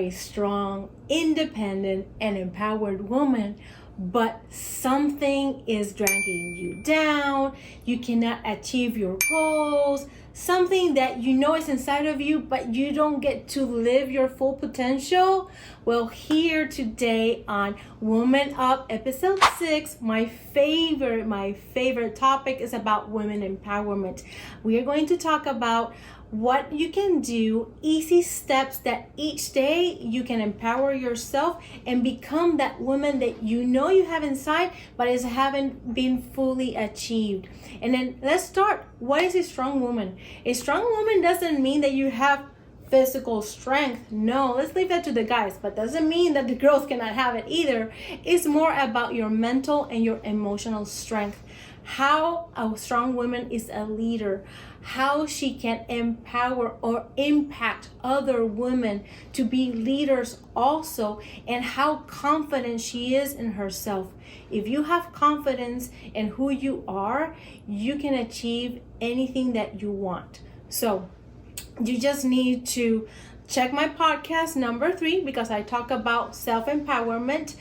a strong, independent, and empowered woman, but something is dragging you down, you cannot achieve your goals, something that you know is inside of you, but you don't get to live your full potential. Well, here today on Woman Up episode 6, my favorite topic is about women empowerment. We are going to talk about what you can do, easy steps that each day you can empower yourself and become that woman that you know you have inside but is haven't been fully achieved. And then let's start. What is a strong woman? A strong woman doesn't mean that you have physical strength. No, let's leave that to the guys, but doesn't mean that the girls cannot have it either. It's more about your mental and your emotional strength. How a strong woman is a leader, how she can empower or impact other women to be leaders also, and how confident she is in herself. If you have confidence in who you are, you can achieve anything that you want. So you just need to check my podcast number 3 because I talk about self-empowerment,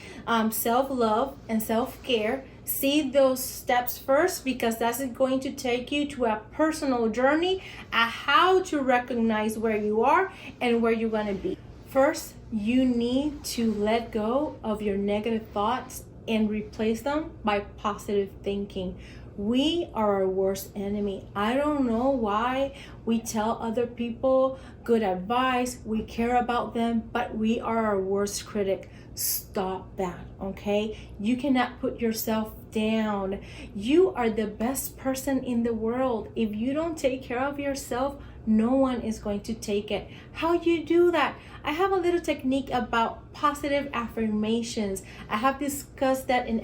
self-love, and self-care. See those steps first because that's going to take you to a personal journey at how to recognize where you are and where you're going to be. First, you need to let go of your negative thoughts and replace them by positive thinking. We are our worst enemy. I don't know why we tell other people good advice, we care about them, but we are our worst critic. Stop that, okay? You cannot put yourself down. You are the best person in the world. If you don't take care of yourself, no one is going to take it. How you do that? I have a little technique about positive affirmations. I have discussed that in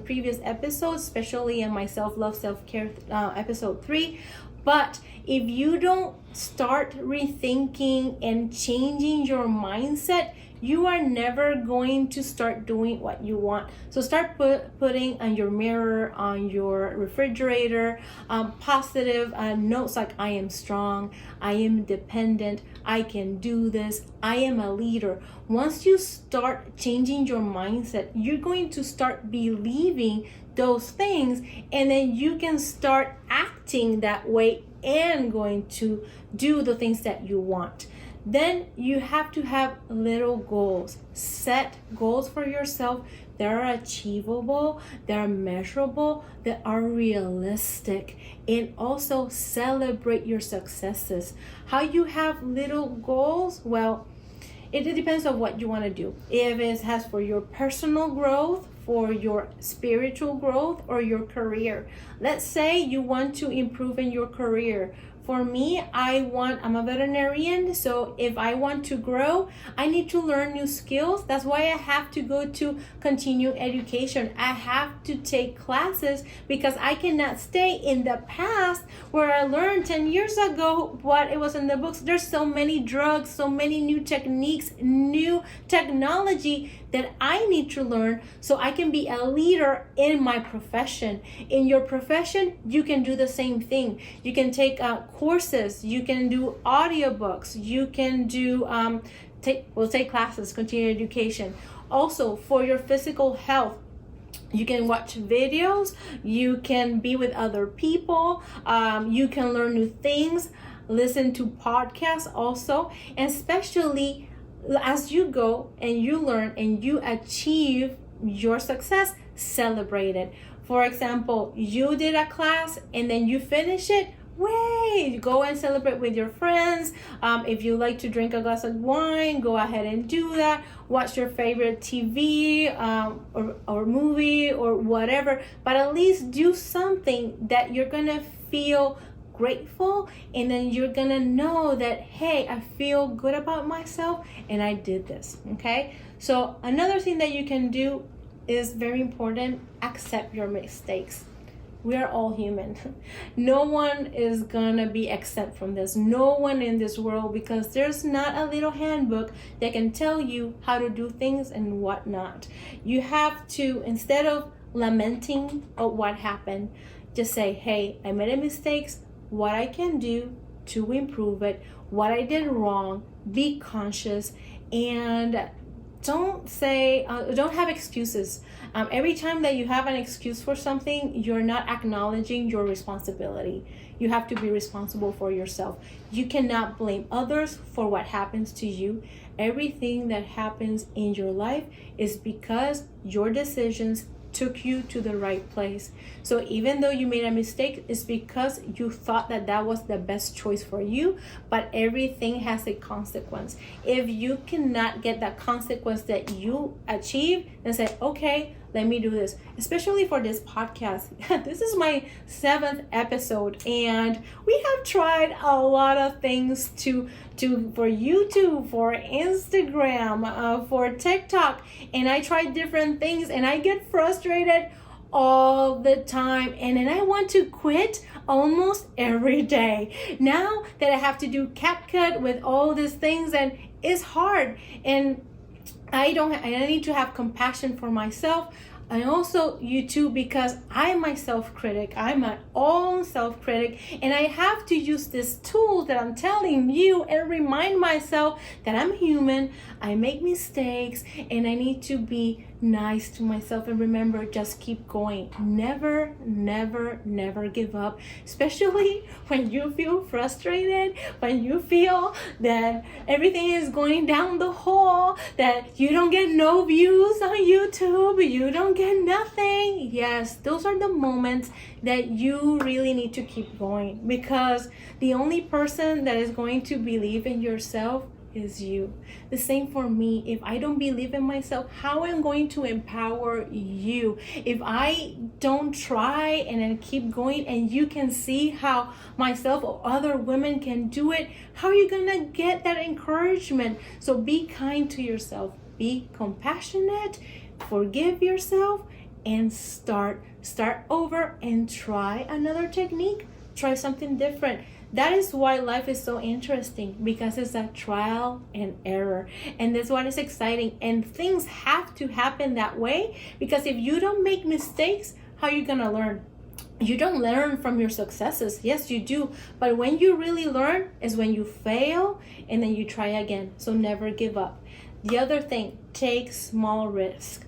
previous episodes, especially in my self-love, self-care episode 3. But if you don't start rethinking and changing your mindset, you are never going to start doing what you want. So start putting on your mirror, on your refrigerator, positive notes like I am strong, I am independent, I can do this, I am a leader. Once you start changing your mindset, you're going to start believing those things, and then you can start acting that way and going to do the things that you want. Then you have to have little goals. Set goals for yourself that are achievable, that are measurable, that are realistic, and also celebrate your successes. How you have little goals? Well, it depends on what you want to do. If it has for your personal growth, for your spiritual growth, or your career. Let's say you want to improve in your career. For me, I'm a veterinarian, so if I want to grow, I need to learn new skills. That's why I have to go to continuing education. I have to take classes because I cannot stay in the past where I learned 10 years ago what it was in the books. There's so many drugs, so many new techniques, new technology that I need to learn so I can be a leader in my profession. In your profession, you can do the same thing. You can take courses, you can do audiobooks, you can do take classes, continuing education. Also, for your physical health, you can watch videos, you can be with other people, you can learn new things, listen to podcasts also, and especially as you go and you learn and you achieve your success, celebrate it. For example, you did a class and then you finish it, way go and celebrate with your friends. If you like to drink a glass of wine, go ahead and do that. Watch your favorite TV or movie or whatever, but at least do something that you're gonna feel grateful, and then you're gonna know that, hey, I feel good about myself and I did this. Okay, so another thing that you can do is very important: accept your mistakes. We are all human. No one is gonna be exempt from this. No one in this world, because there's not a little handbook that can tell you how to do things and what not. You have to, instead of lamenting of what happened, just say, hey, I made a mistake, what I can do to improve it, what I did wrong, be conscious, And don't have excuses. Every time that you have an excuse for something, you're not acknowledging your responsibility. You have to be responsible for yourself. You cannot blame others for what happens to you. Everything that happens in your life is because your decisions took you to the right place. So even though you made a mistake, it's because you thought that that was the best choice for you, but everything has a consequence. If you cannot get that consequence that you achieve, then say, okay, let me do this. Especially for this podcast. This is my 7th episode, and we have tried a lot of things for YouTube, for Instagram, for TikTok, and I tried different things, and I get frustrated all the time, and then I want to quit almost every day. Now that I have to do CapCut with all these things, and it's hard, and I need to have compassion for myself. And also you too, because I'm my self-critic. I'm my own self-critic, and I have to use this tool that I'm telling you and remind myself that I'm human, I make mistakes, and I need to be nice to myself. And remember, just keep going. Never, never, never give up, especially when you feel frustrated, when you feel that everything is going down the hole, that you don't get no views on YouTube, you don't get nothing. Yes, those are the moments that you really need to keep going, because the only person that is going to believe in yourself is you. The same for me. If I don't believe in myself, how am I going to empower you? If I don't try and then keep going, and you can see how myself or other women can do it, how are you gonna get that encouragement? So be kind to yourself, be compassionate, forgive yourself, and start over and try another technique, try something different. That is why life is so interesting, because it's a trial and error, and that's what is exciting. And things have to happen that way, because if you don't make mistakes, how are you gonna learn? You don't learn from your successes. Yes, you do, but when you really learn is when you fail and then you try again. So never give up. The other thing, take small risks.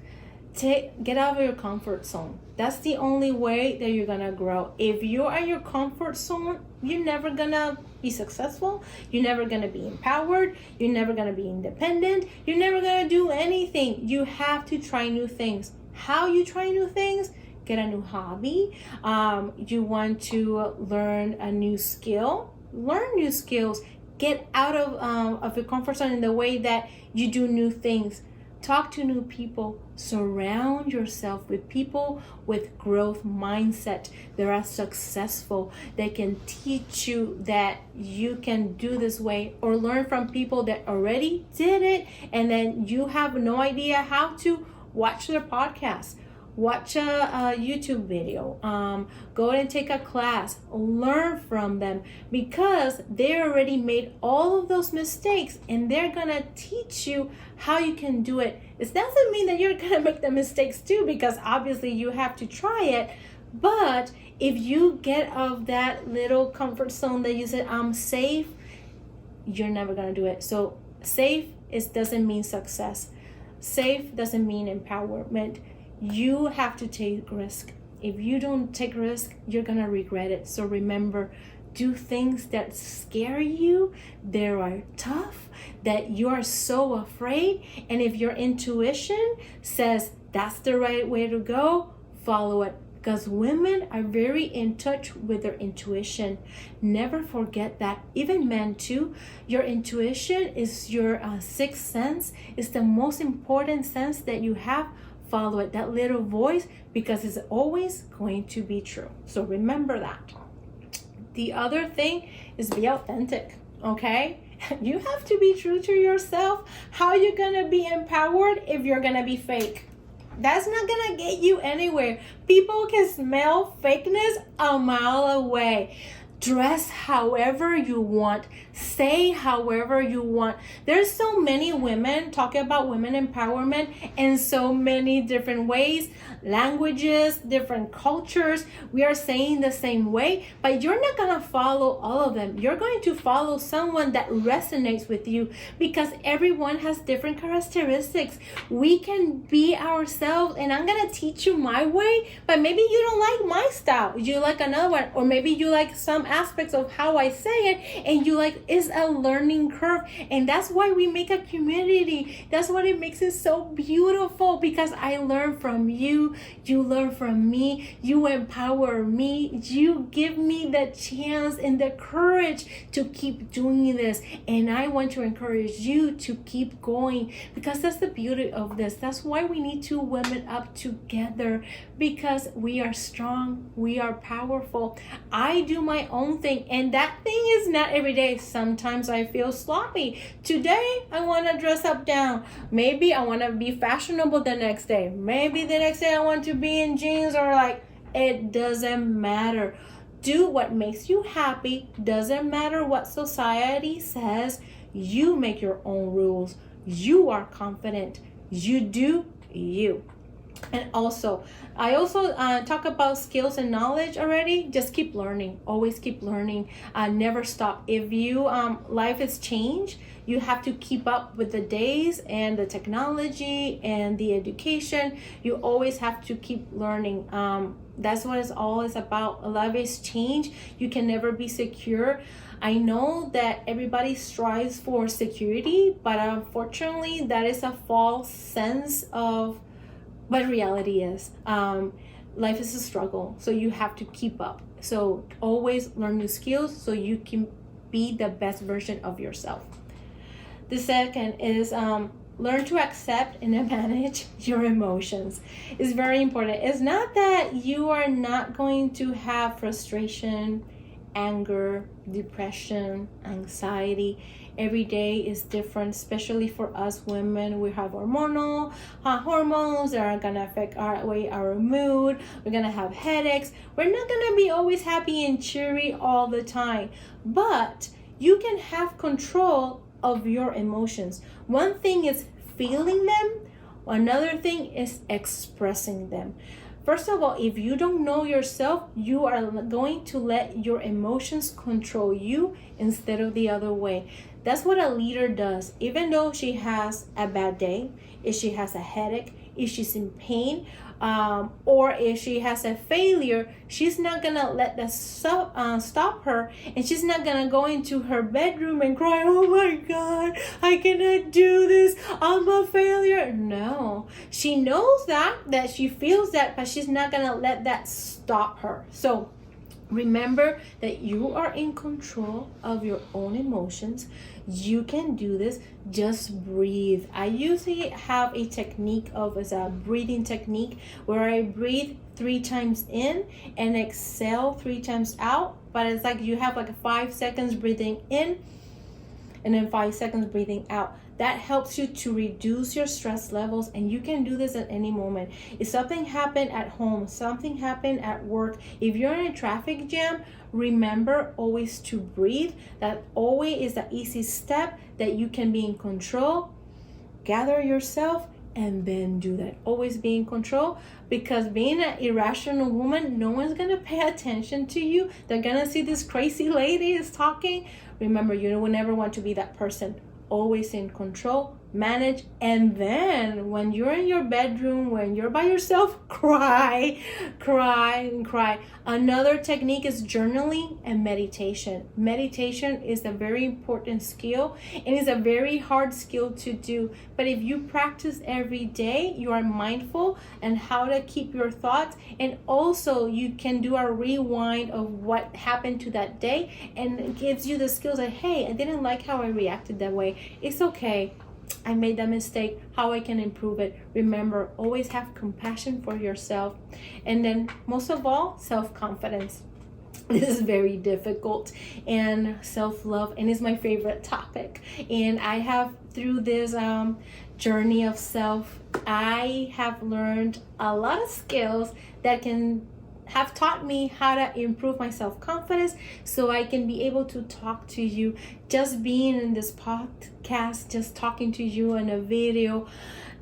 Get out of your comfort zone. That's the only way that you're gonna grow. If you are in your comfort zone, you're never gonna be successful. You're never gonna be empowered. You're never gonna be independent. You're never gonna do anything. You have to try new things. How you try new things? Get a new hobby. You want to learn a new skill? Learn new skills. Get out of your comfort zone in the way that you do new things. Talk to new people. Surround yourself with people with growth mindset. They are successful. They can teach you that you can do this way, or learn from people that already did it, and then you have no idea how to. Watch their podcast. Watch a YouTube video, go and take a class, learn from them, because they already made all of those mistakes, and they're gonna teach you how you can do it. It doesn't mean that you're gonna make the mistakes too, because obviously you have to try it. But if you get out of that little comfort zone that you said, I'm safe, you're never gonna do it. So safe doesn't mean success. Safe doesn't mean empowerment. You have to take risk. If you don't take risk, you're gonna regret it. So remember, do things that scare you, that are tough, that you are so afraid. And if your intuition says that's the right way to go, follow it. Because women are very in touch with their intuition. Never forget that. Even men too. Your intuition is your sixth sense. It's the most important sense that you have. Follow it, that little voice, because it's always going to be true. So remember that. The other thing is be authentic, okay? You have to be true to yourself. How are you gonna be empowered if you're gonna be fake? That's not gonna get you anywhere. People can smell fakeness a mile away. dress however you want, say however you want. There's so many women talking about women empowerment in so many different ways, languages, different cultures. We are saying the same way, but you're not going to follow all of them. You're going to follow someone that resonates with you, because everyone has different characteristics. We can be ourselves, and I'm going to teach you my way, but maybe you don't like my style. You like another one, or maybe you like some aspects of how I say it, and you like, it's a learning curve. And that's why we make a community. That's what it makes it so beautiful, because I learn from you, you learn from me, you empower me, you give me the chance and the courage to keep doing this. And I want to encourage you to keep going, because that's the beauty of this. That's why we need two women up together, because we are strong, we are powerful. I do my own thing, and that thing is not every day. Sometimes I feel sloppy. Today I want to dress up down. Maybe I want to be fashionable the next day. Maybe the next day I want to be in jeans, or like, it doesn't matter. Do what makes you happy. Doesn't matter what society says. You make your own rules. You are confident. You do you. And also, I also talk about skills and knowledge already. Just keep learning. Always keep learning. Never stop. If you life has changed, you have to keep up with the days and the technology and the education. You always have to keep learning. That's what it's always about. Life is change. You can never be secure. I know that everybody strives for security, but unfortunately, that is a false sense of what reality is. Life is a struggle, so you have to keep up. So always learn new skills so you can be the best version of yourself. The second is learn to accept and manage your emotions. It's very important. It's not that you are not going to have frustration, anger, depression, anxiety. Every day is different, especially for us women. We have hormonal hormones that are gonna affect our mood. We're gonna have headaches. We're not gonna be always happy and cheery all the time, but you can have control of your emotions. One thing is feeling them, another thing is expressing them. First of all, if you don't know yourself, you are going to let your emotions control you instead of the other way. That's what a leader does. Even though she has a bad day, if she has a headache, if she's in pain, or if she has a failure, she's not gonna let that stop her, and she's not gonna go into her bedroom and cry, oh my God, I cannot do this, I'm a failure. No, she knows that she feels that, but she's not gonna let that stop her. So remember that you are in control of your own emotions. You can do this. Just breathe. I usually have a technique of as a breathing technique where I breathe 3 times in and exhale 3 times out. But it's like you have like 5 seconds breathing in and then 5 seconds breathing out. That helps you to reduce your stress levels, and you can do this at any moment. If something happened at home, something happened at work, if you're in a traffic jam, remember always to breathe. That always is the easy step that you can be in control. Gather yourself and then do that. Always be in control, because being an irrational woman, no one's gonna pay attention to you. They're gonna see this crazy lady is talking. Remember, you will never want to be that person. Always in control, manage, and then when you're in your bedroom, when you're by yourself, cry. Another technique is journaling and meditation. Meditation is a very important skill, and it's a very hard skill to do, but if you practice every day, you are mindful and how to keep your thoughts, and also you can do a rewind of what happened to that day, and it gives you the skills that, hey, I didn't like how I reacted that way. It's okay. I made that mistake, how I can improve it. Remember, always have compassion for yourself. And then most of all, self-confidence. This is very difficult, and self-love, and is my favorite topic. And I have, through this journey of self, I have learned a lot of skills that can have taught me how to improve my self-confidence so I can be able to talk to you. Just being in this podcast, just talking to you in a video,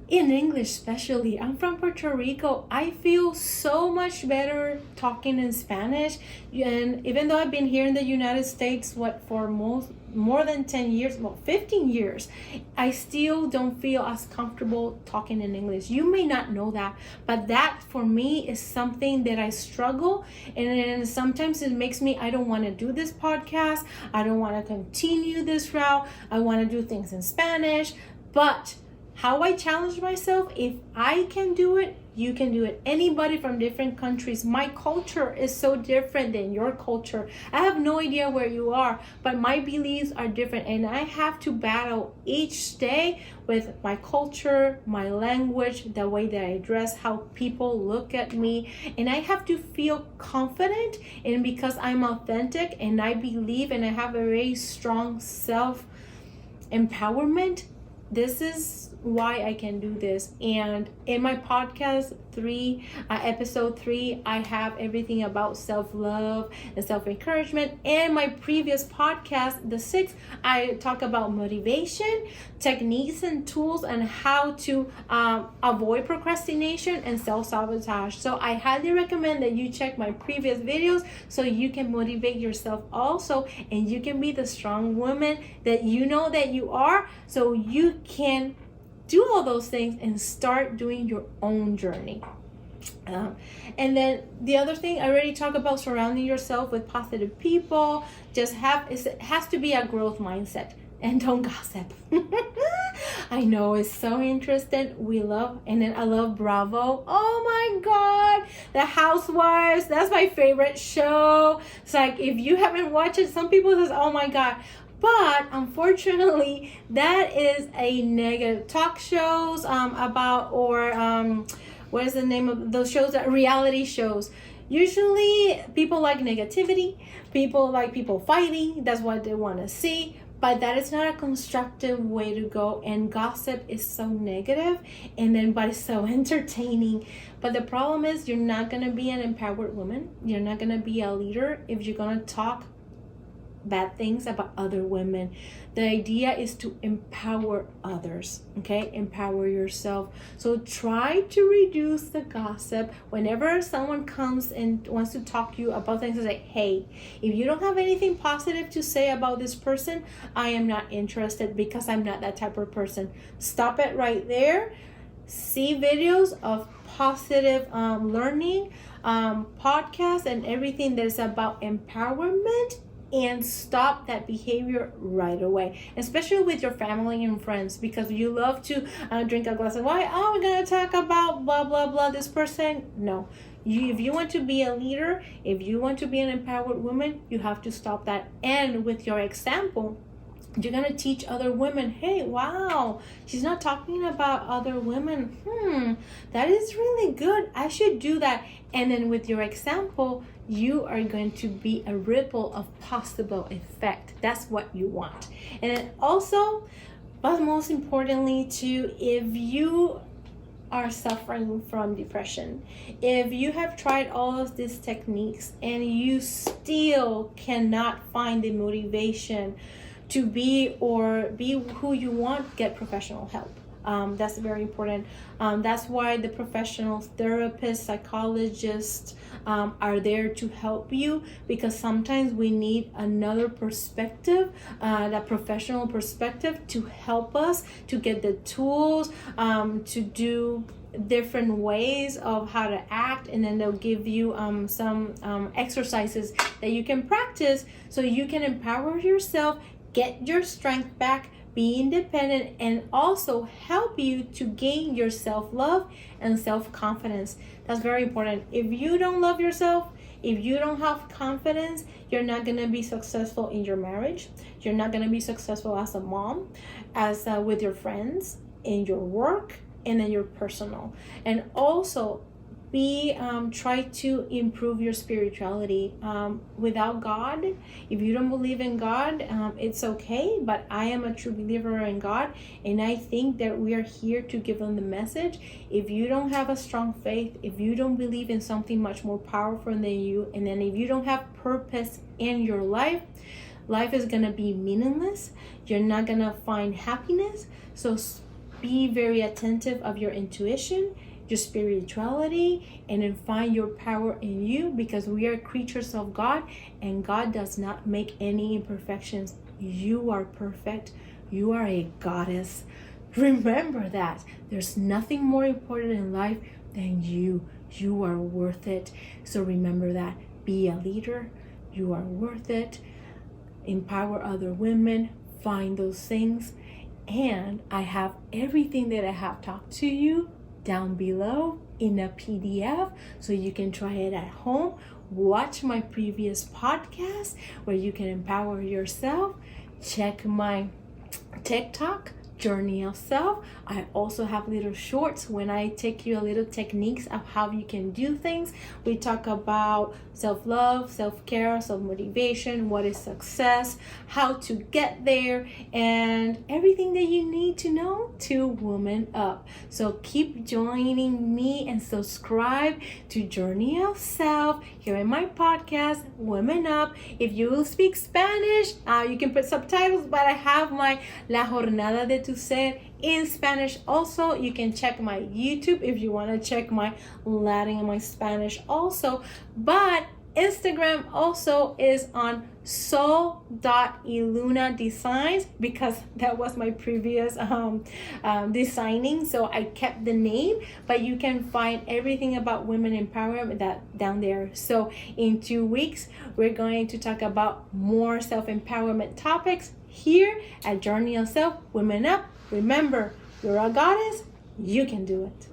in English especially. I'm from Puerto Rico. I feel so much better talking in Spanish. And even though I've been here in the United States, for more than 10 years, 15 years, I still don't feel as comfortable talking in English. You may not know that, but that for me is something that I struggle. And sometimes it makes me, I don't want to do this podcast. I don't want to continue this route. I want to do things in Spanish. But how I challenge myself, if I can do it, you can do it. Anybody from different countries. My culture is so different than your culture. I have no idea where you are, but my beliefs are different, and I have to battle each day with my culture, my language, the way that I dress, how people look at me, and I have to feel confident. And because I'm authentic and I believe and I have a very strong self empowerment, this is why I can do this. And in my podcast episode 3, I have everything about self-love and self-encouragement. And my previous podcast, the 6th, I talk about motivation, techniques and tools, and how to avoid procrastination and self-sabotage. So I highly recommend that you check my previous videos so you can motivate yourself also, and you can be the strong woman that you know that you are, so you can do all those things and start doing your own journey. And then the other thing, I already talked about surrounding yourself with positive people. It has to be a growth mindset, and don't gossip. I know, it's so interesting. And then I love Bravo. Oh my God, The Housewives. That's my favorite show. It's like, if you haven't watched it, some people say, oh my God. But unfortunately, that is a negative talk shows what is the name of those shows? Reality shows. Usually people like negativity, people like people fighting. That's what they want to see. But that is not a constructive way to go. And gossip is so negative, but it's so entertaining. But the problem is, you're not going to be an empowered woman. You're not going to be a leader if you're going to talk bad things about other women. The idea is to empower others, okay? Empower yourself. So try to reduce the gossip. Whenever someone comes and wants to talk to you about things, it's like, hey, if you don't have anything positive to say about this person, I am not interested, because I'm not that type of person. Stop it right there. See videos of positive learning, podcasts, and everything that's about empowerment, and stop that behavior right away, especially with your family and friends, because you love to drink a glass of wine. Oh, we're gonna talk about blah blah blah, this person. No, if you want to be a leader, if you want to be an empowered woman, you have to stop that. And with your example, you're going to teach other women, hey, wow, she's not talking about other women. That is really good. I should do that. And then with your example, you are going to be a ripple of possible effect. That's what you want. And then also, but most importantly too, if you are suffering from depression, if you have tried all of these techniques and you still cannot find the motivation to be who you want, get professional help. That's very important. That's why the professional therapists, psychologists are there to help you, because sometimes we need another perspective, that professional perspective, to help us to get the tools, to do different ways of how to act, and then they'll give you some exercises that you can practice so you can empower yourself, get your strength back, be independent, and also help you to gain your self-love and self-confidence. That's very important. If you don't love yourself, if you don't have confidence, you're not going to be successful in your marriage. You're not going to be successful as a mom, as with your friends, in your work, and in your personal. And also, try to improve your spirituality. Without God, if you don't believe in God, it's okay, but I am a true believer in God, and I think that we are here to give them the message. If you don't have a strong faith, if you don't believe in something much more powerful than you, and then if you don't have purpose in your life is gonna be meaningless. You're not gonna find happiness. So be very attentive of your intuition, your spirituality, and then find your power in you, because we are creatures of God, and God does not make any imperfections. You are perfect. You are a goddess. Remember that. There's nothing more important in life than you. You are worth it. So remember that. Be a leader. You are worth it. Empower other women. Find those things. And I have everything that I have talked to you down below in a PDF, so you can try it at home. Watch my previous podcast where you can empower yourself. Check my TikTok, Journey of Self. I also have little shorts when I take you a little techniques of how you can do things. We talk about self-love, self-care, self-motivation, what is success, how to get there, and everything that you need to know to woman up. So keep joining me and subscribe to Journey of Self here in my podcast, Women Up. If you will speak Spanish, you can put subtitles, but I have my La Jornada de Tu Ser in Spanish also. You can check my YouTube if you want to check my Latin and my Spanish also. But Instagram also is on sol.iluna designs, because that was my previous designing, so I kept the name, but you can find everything about women empowerment that down there. So in 2 weeks we're going to talk about more self-empowerment topics here at Journey of Self, Women Up. Remember, you're a goddess. You can do it.